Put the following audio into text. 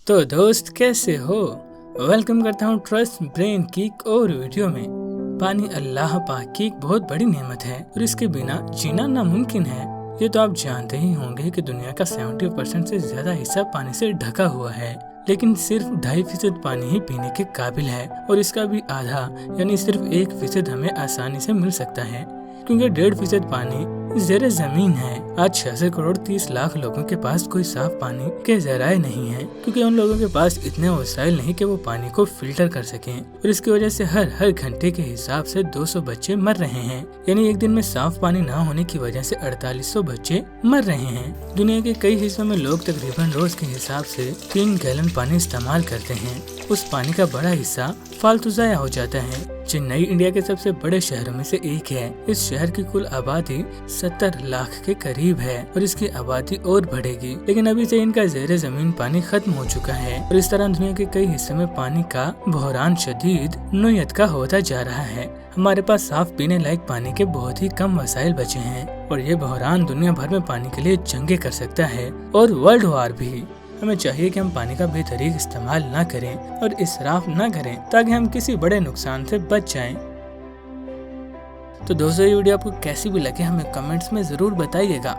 तो दोस्त कैसे हो? वेलकम करता हूँ ट्रस्ट ब्रेन की एक और वीडियो में। पानी अल्लाह पाक की एक बहुत बड़ी नेमत है और इसके बिना जीना नामुमकिन है। ये तो आप जानते ही होंगे कि दुनिया का 70% से ज्यादा हिस्सा पानी से ढका हुआ है, लेकिन सिर्फ 2.5% पानी ही पीने के काबिल है और इसका भी आधा यानी सिर्फ 1% हमें आसानी से मिल सकता है, क्योंकि 1.5% पानी ज़ेरे ज़मीन है। आज 66 करोड़ 30 लाख लोगों के पास कोई साफ पानी के जराए नहीं है, क्योंकि उन लोगों के पास इतने वसाइल नहीं कि वो पानी को फिल्टर कर सकें और इसकी वजह से हर घंटे के हिसाब से 200 बच्चे मर रहे हैं। यानी एक दिन में साफ पानी ना होने की वजह से 4800 बच्चे मर रहे हैं। दुनिया के कई हिस्सों में लोग तकरीबन रोज के हिसाब से 3 गैलन पानी इस्तेमाल करते हैं। उस पानी का बड़ा हिस्सा फालतू जाया हो जाता है। चेन्नई इंडिया के सबसे बड़े शहरों में से एक है। इस शहर की कुल आबादी 70 लाख के करीब है और इसकी आबादी और बढ़ेगी, लेकिन अभी से इनका ज़ेरे ज़मीन पानी खत्म हो चुका है और इस तरह दुनिया के कई हिस्सों में पानी का बहरान शदीद नोयत का होता जा रहा है। हमारे पास साफ पीने लायक पानी के बहुत ही कम वसाइल बचे हैं और ये बहरान दुनिया भर में पानी के लिए जंगे कर सकता है और वर्ल्ड वार भी। हमें चाहिए कि हम पानी का बेतरीक इस्तेमाल न करें और इसराफ न करें, ताकि हम किसी बड़े नुकसान से बच जाएं। तो दोस्तों, ये वीडियो आपको कैसी भी लगे हमें कमेंट्स में जरूर बताइएगा।